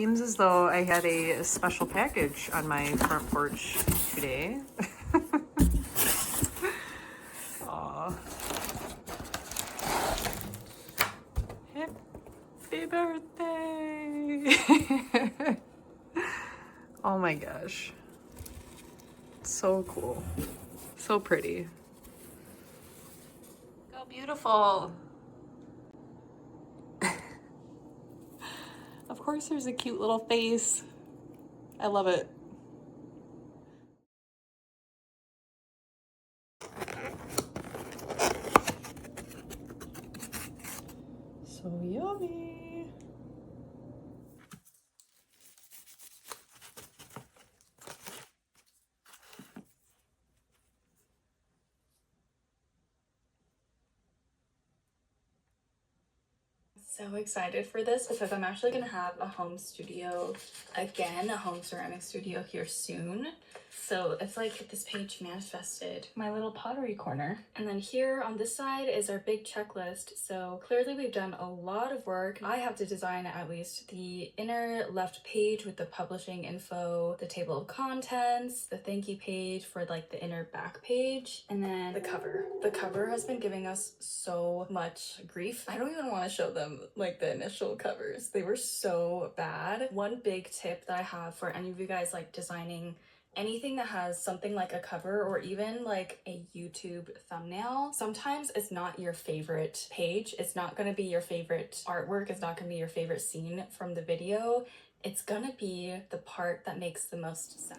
seems as though I had a special package on my front porch today. Aw. Happy birthday! Oh my gosh. So cool. So pretty. So beautiful. Of course there's a cute little face. I love it. So yummy. So excited for this because I'm actually gonna have a home studio again, a home ceramic studio here soon. So it's like this page manifested my little pottery corner. And then here on this side is our big checklist. So clearly we've done a lot of work. I have to design at least the inner left page with the publishing info, the table of contents, the thank you page for like the inner back page, and then the cover. The cover has been giving us so much grief. I don't even want to show them like the initial covers. They were so bad. One big tip that I have for any of you guys like designing anything that has something like a cover or even like a YouTube thumbnail, sometimes it's not your favorite page. It's not going to be your favorite artwork. It's not going to be your favorite scene from the video. It's going to be the part that makes the most sense.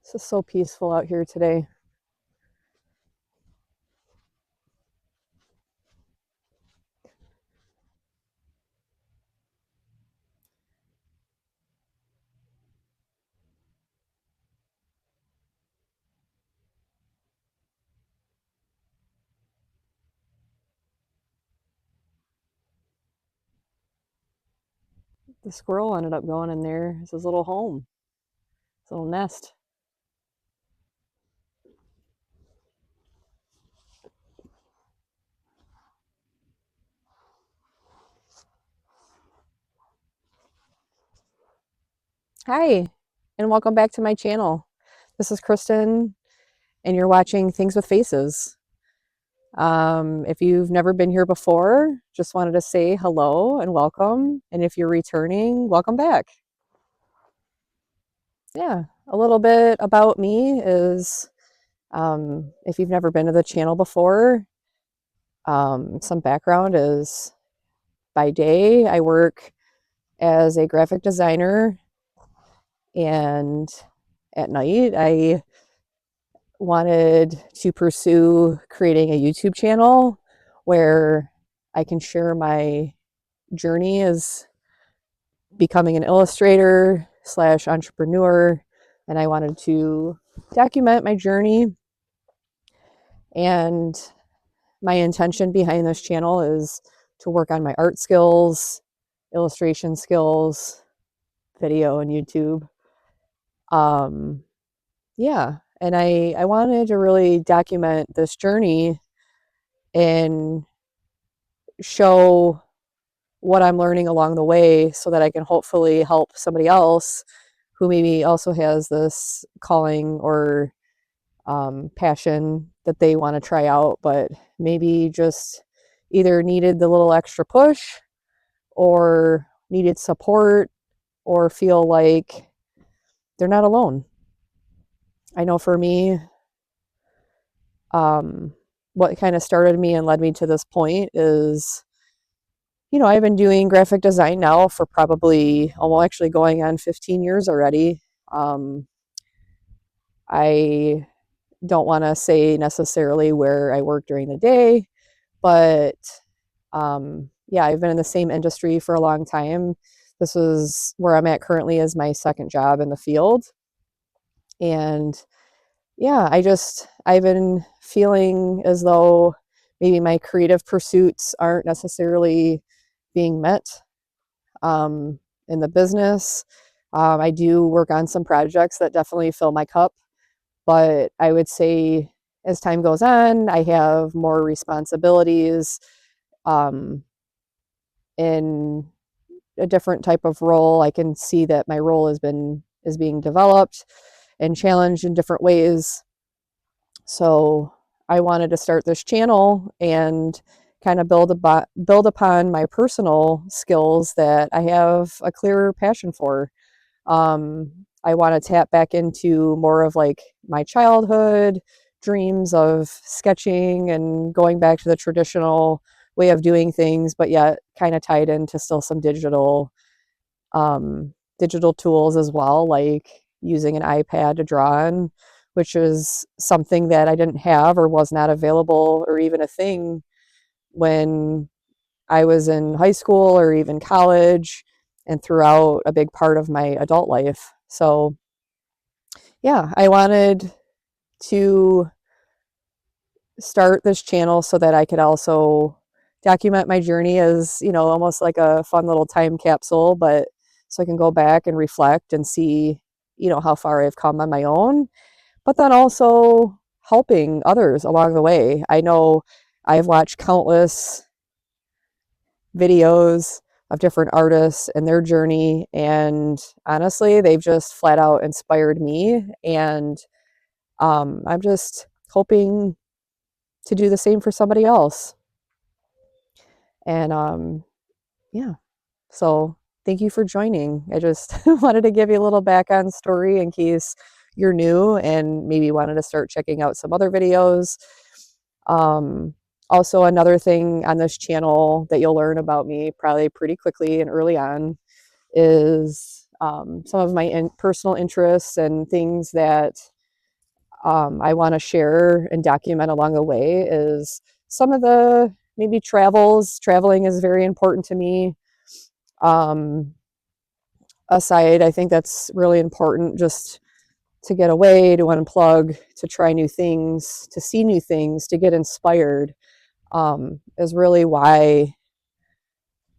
This is so peaceful out here today. The squirrel ended up going in there. It's his little home, his little nest. Hi, and welcome back to my channel. This is Kristen, and you're watching Things with Faces. If you've never been here before, just wanted to say hello and welcome. And if you're returning, welcome back. Yeah, a little bit about me is if you've never been to the channel before, some background is by day, I work as a graphic designer, and at night, I wanted to pursue creating a YouTube channel where I can share my journey as becoming an illustrator slash entrepreneur, and I wanted to document my journey. And my intention behind this channel is to work on my art skills, illustration skills, video and YouTube. Um, yeah, and I wanted to really document this journey and show what I'm learning along the way so that I can hopefully help somebody else who maybe also has this calling or passion that they want to try out, but maybe just either needed the little extra push or needed support or feel like they're not alone. I know for me, um, what kind of started me and led me to this point is, I've been doing graphic design now for probably almost actually going on 15 years already. I don't want to say necessarily where I work during the day, but yeah, I've been in the same industry for a long time. This is where I'm at currently as my second job in the field. And yeah, I've been feeling as though maybe my creative pursuits aren't necessarily being met in the business. I do work on some projects that definitely fill my cup, but I would say as time goes on, I have more responsibilities um, in a different type of role. I can see that my role is being developed and challenged in different ways. So I wanted to start this channel and kind of build upon my personal skills that I have a clear passion for. I want to tap back into more of like my childhood dreams of sketching and going back to the traditional way of doing things, but yet kind of tied into still some digital tools as well, like using an iPad to draw on, which is something that I didn't have or was not available or even a thing when I was in high school or even college and throughout a big part of my adult life. So, yeah, I wanted to start this channel so that I could also document my journey as, almost like a fun little time capsule, but so I can go back and reflect and see, how far I've come on my own, but then also helping others along the way. I know I've watched countless videos of different artists and their journey, and honestly, they've just flat out inspired me. And I'm just hoping to do the same for somebody else. And yeah, so thank you for joining. I just wanted to give you a little background story in case you're new and maybe wanted to start checking out some other videos. Um, Also, another thing on this channel that you'll learn about me probably pretty quickly and early on is some of my personal interests and things that I want to share and document along the way is some of the maybe travels. Traveling is very important to me. Um, Aside, I think that's really important just to get away, to unplug, to try new things, to see new things, to get inspired is really why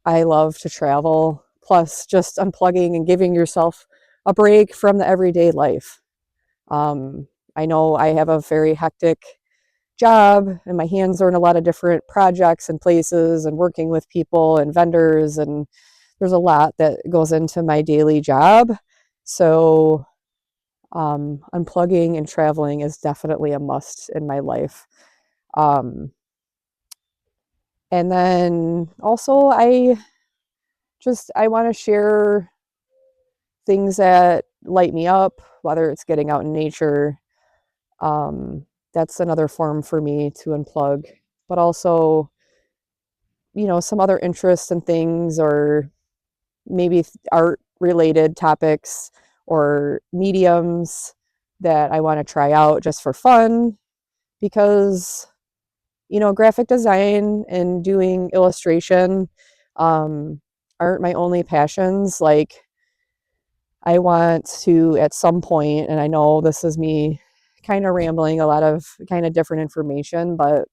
I love to travel. Plus, just unplugging and giving yourself a break from the everyday life. Um, I know I have a very hectic job and my hands are in a lot of different projects and places and working with people and vendors, and there's a lot that goes into my daily job. So unplugging and traveling is definitely a must in my life. um, and then also I want to share things that light me up, whether it's getting out in nature. um, that's another form for me to unplug, but also some other interests and things, or maybe art related topics or mediums that I want to try out just for fun, because graphic design and doing illustration aren't my only passions. Like, I want to at some point, and I know this is me kind of rambling a lot of kind of different information, but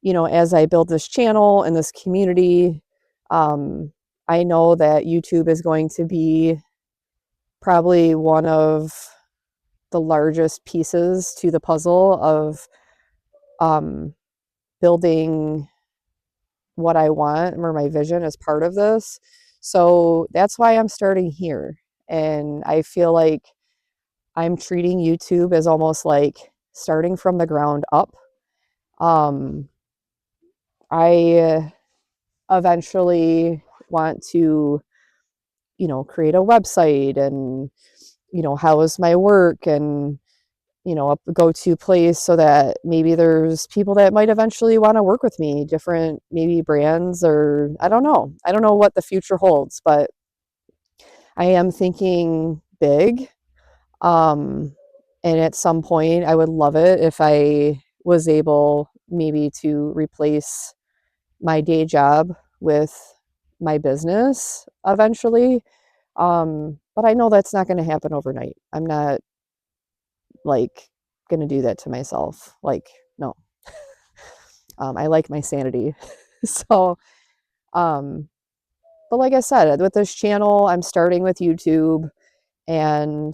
as I build this channel and this community, um, I know that YouTube is going to be probably one of the largest pieces to the puzzle of um, building what I want or my vision as part of this. So that's why I'm starting here. And I feel like I'm treating YouTube as almost like starting from the ground up. Um, I eventually want to, create a website and, house my work and, a go-to place so that maybe there's people that might eventually want to work with me, different maybe brands, or I don't know. I don't know what the future holds, but I am thinking big. Um, and at some point, I would love it if I was able maybe to replace my day job with my business eventually. But I know that's not going to happen overnight. I'm not like going to do that to myself. Like, no. I like my sanity. So, um, but like I said, with this channel, I'm starting with YouTube, and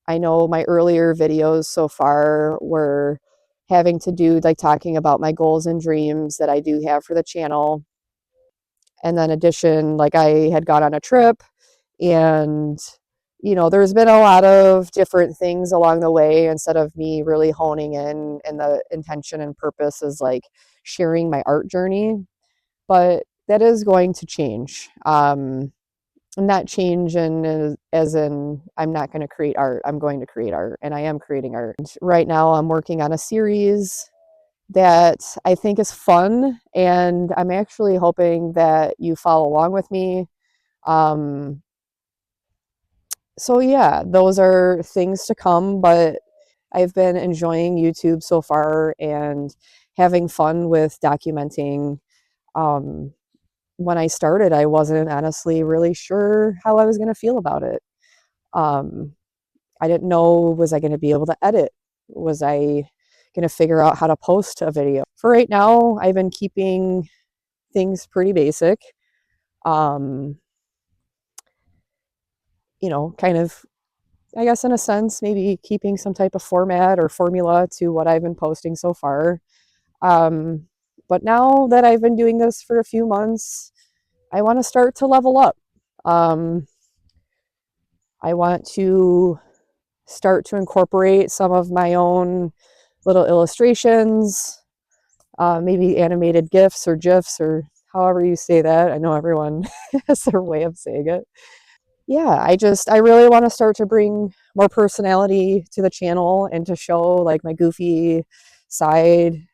I know my earlier videos so far were having to do like talking about my goals and dreams that I do have for the channel. And then addition, like I had gone on a trip, and there's been a lot of different things along the way instead of me really honing in, and the intention and purpose is like sharing my art journey. But that is going to change. Not change in as in I'm not going to create art. I'm going to create art, and I am creating art. Right now I'm working on a series that I think is fun, and I'm actually hoping that you follow along with me. Um, so yeah, those are things to come, but I've been enjoying YouTube so far and having fun with documenting. Um, when I started, I wasn't honestly really sure how I was going to feel about it. Um, I didn't know, was I going to be able to edit? Was I going to figure out how to post a video? For right now, I've been keeping things pretty basic. Um, kind of, I guess, in a sense, maybe keeping some type of format or formula to what I've been posting so far. Um, but now that I've been doing this for a few months, I want to start to level up. Um, I want to start to incorporate some of my own little illustrations, maybe animated GIFs or GIFs or however you say that. I know everyone has their way of saying it. Yeah, I really want to start to bring more personality to the channel and to show like my goofy side.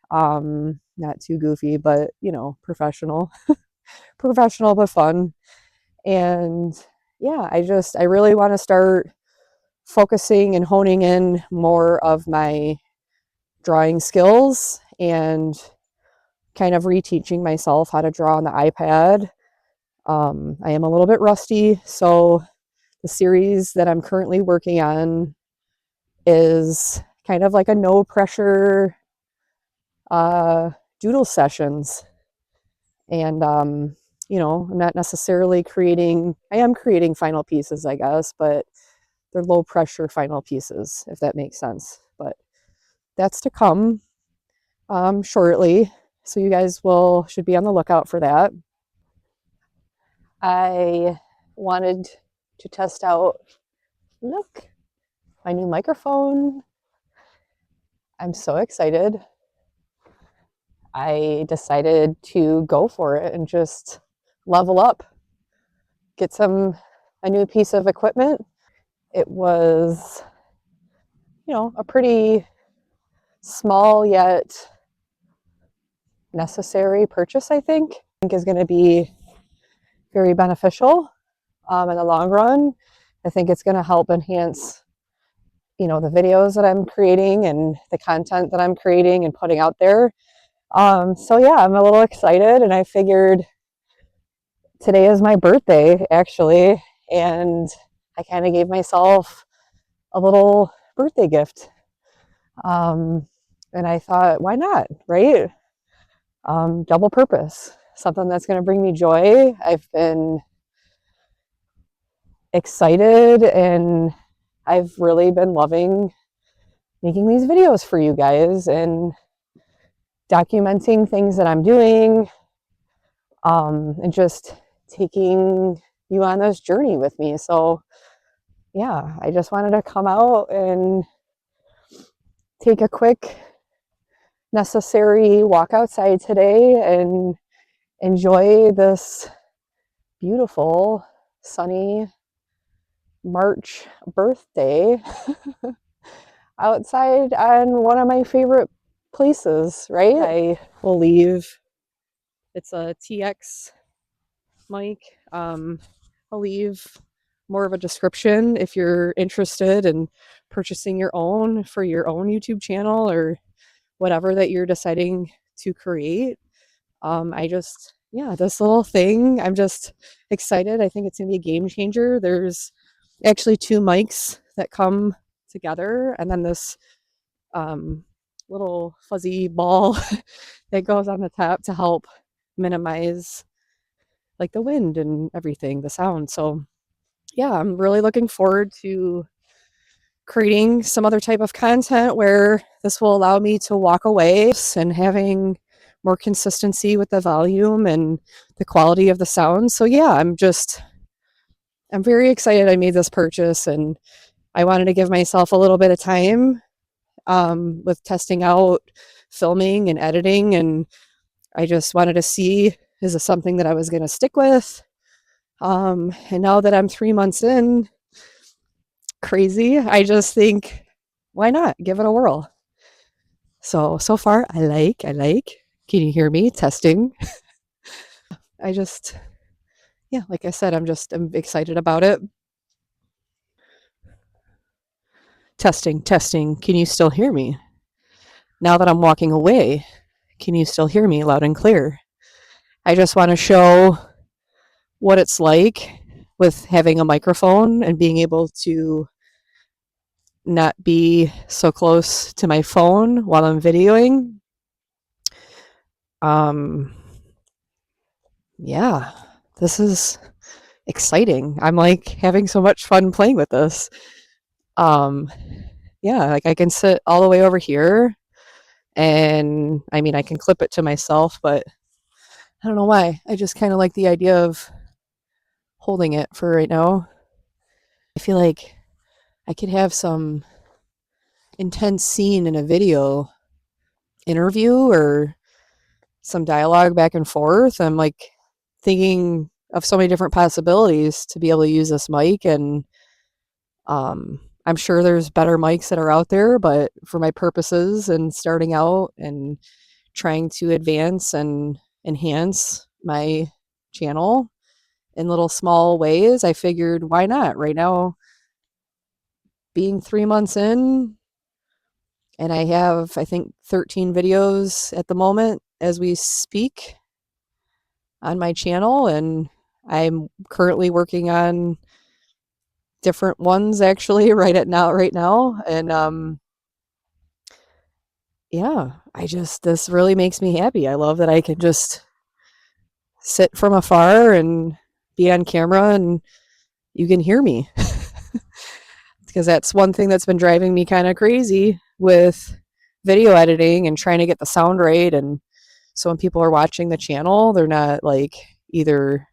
Not too goofy, but professional, professional but fun. And yeah, I really want to start focusing and honing in more of my drawing skills and kind of reteaching myself how to draw on the iPad. I am a little bit rusty, so the series that I'm currently working on is kind of like a no pressure doodle sessions. And, I'm not necessarily I am creating final pieces, I guess, but they're low pressure final pieces, if that makes sense. But that's to come shortly. So you guys should be on the lookout for that. I wanted to test out, look, my new microphone. I'm so excited. I decided to go for it and just level up, get a new piece of equipment. It was, a pretty small yet necessary purchase, I think is going to be very beneficial in the long run. I think it's going to help enhance, the videos that I'm creating and the content that I'm creating and putting out there. So yeah, I'm a little excited, and I figured today is my birthday actually, and I kind of gave myself a little birthday gift. And I thought, why not, right? double purpose, something that's going to bring me joy. I've been excited and I've really been loving making these videos for you guys and documenting things that I'm doing, and just taking you on this journey with me. So, yeah, I just wanted to come out and take a quick, necessary walk outside today and enjoy this beautiful, sunny March birthday outside on one of my favorite places, right? I will leave. It's a TX mic. I'll leave more of a description if you're interested in purchasing your own for your own YouTube channel or whatever that you're deciding to create. This little thing, I'm just excited. I think it's going to be a game changer. There's actually two mics that come together, and then this little fuzzy ball that goes on the top to help minimize like the wind and everything, the sound. So, yeah, I'm really looking forward to creating some other type of content where this will allow me to walk away and having more consistency with the volume and the quality of the sound. So yeah, I'm very excited I made this purchase, and I wanted to give myself a little bit of time with testing out filming and editing, and I just wanted to see, is this something that I was going to stick with? And now that I'm 3 months in, crazy, I just think, why not give it a whirl? So far, I like. Can you hear me? Testing. I just, yeah, like I said, I'm excited about it. Testing, testing. Can you still hear me? Now that I'm walking away, can you still hear me loud and clear? I just want to show what it's like with having a microphone and being able to not be so close to my phone while I'm videoing. Yeah, this is exciting. I'm like having so much fun playing with this. Um, yeah, like I can sit all the way over here, and I mean, I can clip it to myself, but I don't know why. I just kind of like the idea of holding it for right now. I feel like I could have some intense scene in a video interview or some dialogue back and forth. I'm like thinking of so many different possibilities to be able to use this mic, and I'm sure there's better mics that are out there, but for my purposes and starting out and trying to advance and enhance my channel in little small ways, I figured, why not? Right now, being 3 months in, and I have, I think, 13 videos at the moment as we speak on my channel, and I'm currently working on different ones actually right now, and yeah, this really makes me happy. I love that I can just sit from afar and be on camera and you can hear me. Because that's one thing that's been driving me kind of crazy with video editing and trying to get the sound right. And so when people are watching the channel, they're not like either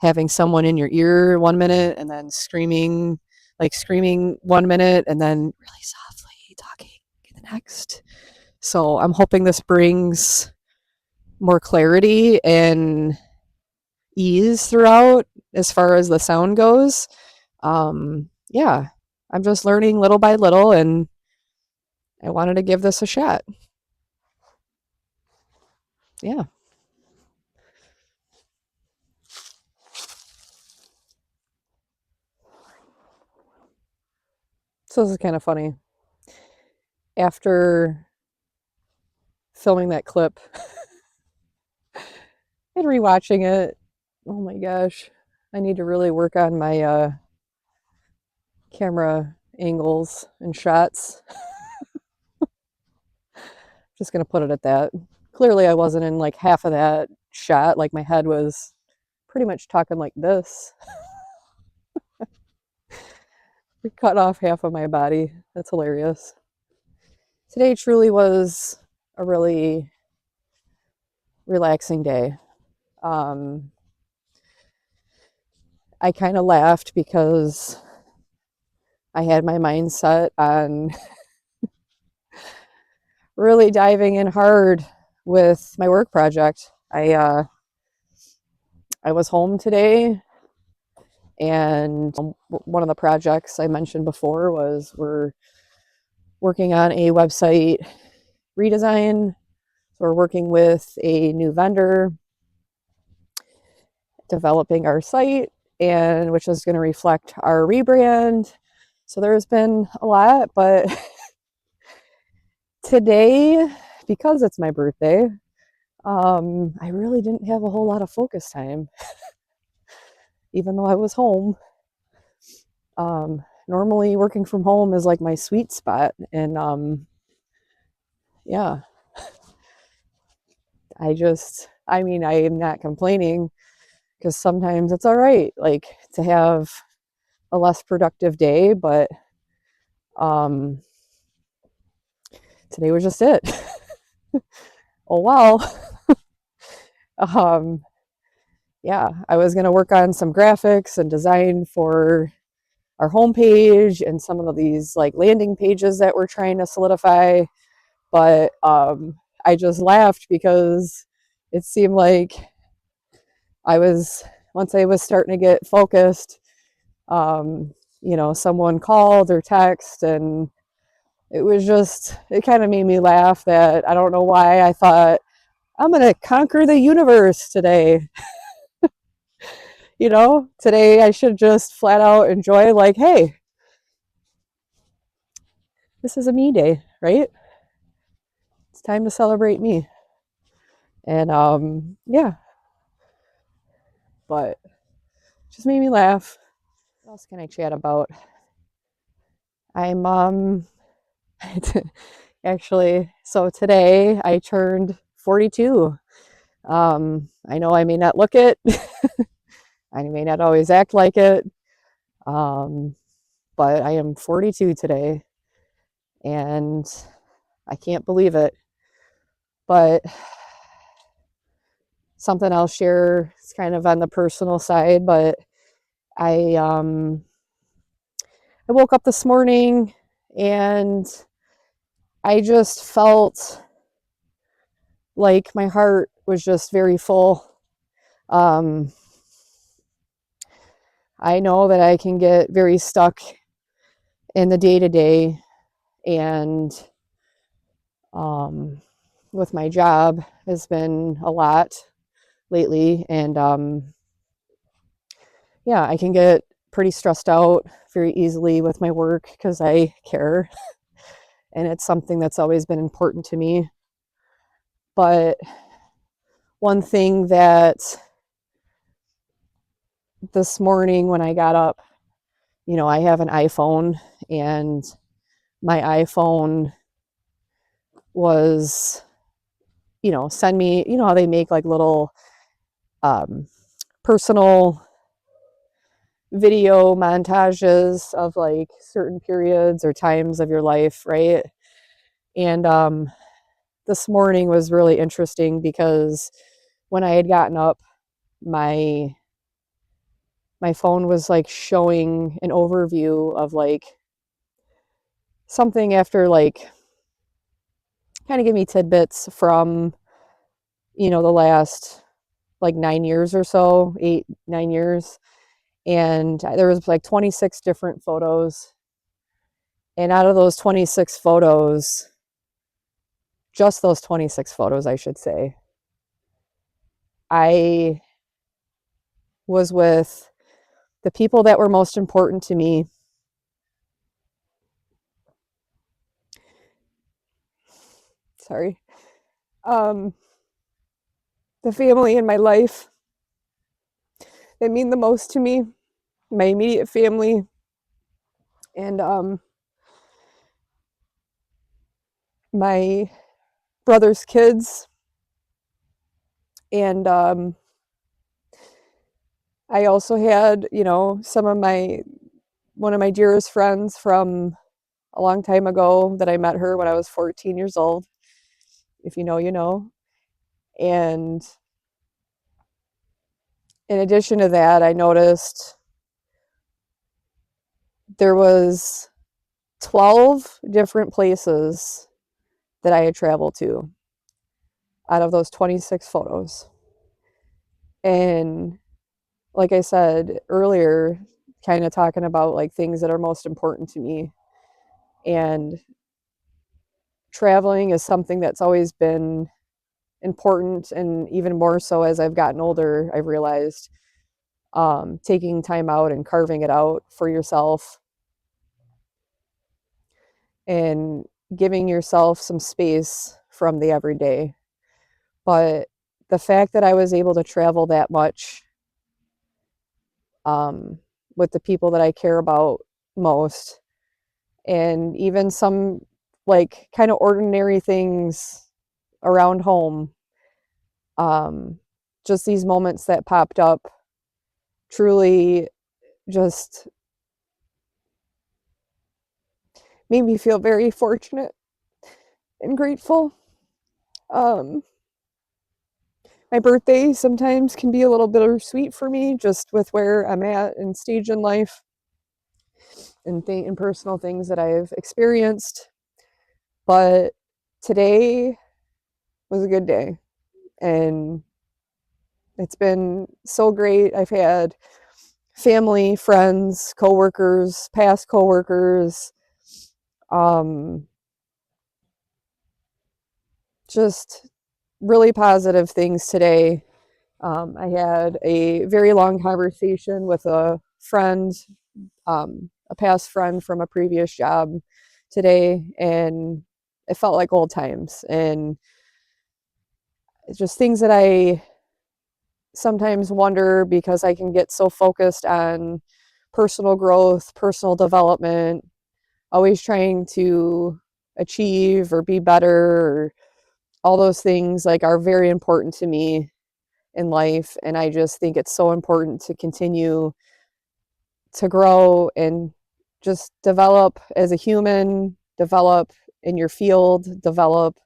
having someone in your ear 1 minute and then screaming 1 minute and then really softly talking the next. So I'm hoping this brings more clarity and ease throughout as far as the sound goes. Yeah, I'm just learning little by little, and I wanted to give this a shot. Yeah. So this is kind of funny. After filming that clip and rewatching it, oh my gosh, I need to really work on my camera angles and shots. Just gonna put it at that. clearly I wasn't in like half of that shot. Like my head was pretty much talking like this. We cut off half of my body. That's hilarious. Today truly was a really relaxing day. Um, I kind of laughed because I had my mind set on really diving in hard with my work project. I was home today, and one of the projects I mentioned before was we're working on a website redesign. So we're working with a new vendor, developing our site, and which is going to reflect our rebrand. So there's been a lot, but today, because it's my birthday, I really didn't have a whole lot of focus time, even though I was home. Normally, working from home is like my sweet spot, and yeah, I mean, I am not complaining because sometimes it's all right, like to have a less productive day, but um, today was just it. Oh well. um, yeah, I was gonna work on some graphics and design for our homepage and some of these like landing pages that we're trying to solidify. But I just laughed because it seemed like I was, once I was starting to get focused, um, someone called or text, and it kind of made me laugh that I don't know why I thought I'm going to conquer the universe today. Today I should just flat out enjoy, like, hey, this is a me day, right? It's time to celebrate me. And yeah, but just made me laugh. What else can I chat about? I'm actually, so today I turned 42. I know I may not look it. I may not always act like it. Um, but I am 42 today, and I can't believe it. But something I'll share is kind of on the personal side, but I woke up this morning and I just felt like my heart was just very full. Um, I know that I can get very stuck in the day to day, and with my job has been a lot lately, and yeah, I can get pretty stressed out very easily with my work because I care, and it's something that's always been important to me. But one thing that this morning when I got up, I have an iPhone, and my iPhone was, send me, how they make like little um, personal video montages of like certain periods or times of your life, right? And this morning was really interesting because when I had gotten up, my my phone was like showing an overview of like something after like kind of give me tidbits from the last like 9 years or so, 8 9 years, and there was like 26 different photos, and out of those 26 photos, just those 26 photos, I should say, I was with the people that were most important to me. Sorry. Um, the family in my life that mean the most to me, my immediate family, and my brother's kids. And I also had, one of my dearest friends from a long time ago that I met her when I was 14 years old. If you know, you know. And in addition to that, I noticed there was 12 different places that I had traveled to out of those 26 photos. And like I said earlier, kind of talking about like things that are most important to me. And traveling is something that's always been important, and even more so as I've gotten older, I've realized taking time out and carving it out for yourself and giving yourself some space from the everyday. But the fact that I was able to travel that much um, with the people that I care about most, and even some like kind of ordinary things around home, um, just these moments that popped up truly just made me feel very fortunate and grateful. Um, my birthday sometimes can be a little bittersweet for me, just with where I'm at and stage in life and personal things that I've experienced. But today was a good day, and it's been so great. I've had family, friends, coworkers, past coworkers, um, just really positive things today. I had a very long conversation with a friend, a past friend from a previous job today, and it felt like old times. And it's just things that I sometimes wonder, because I can get so focused on personal growth, personal development, always trying to achieve or be better, or all those things like are very important to me in life. And I just think it's so important to continue to grow and just develop as a human, develop in your field, develop,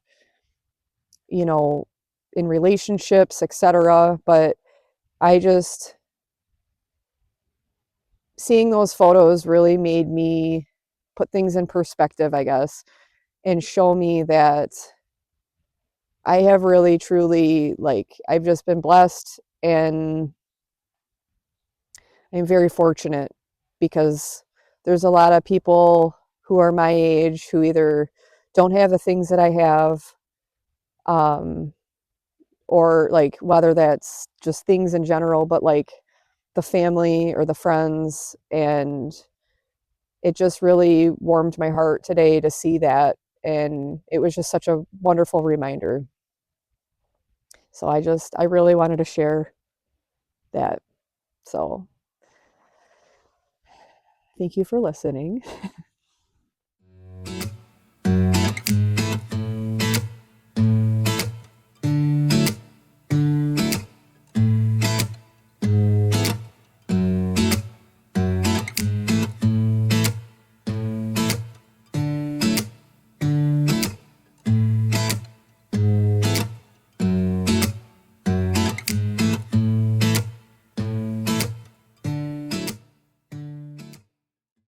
you know, in relationships, etc. But I just seeing those photos really made me put things in perspective, I guess, and show me that I have really truly like I've just been blessed, and I'm very fortunate, because there's a lot of people who are my age who either don't have the things that I have, um, or like whether that's just things in general, but like the family or the friends. And it just really warmed my heart today to see that. And it was just such a wonderful reminder. So I really wanted to share that. So thank you for listening.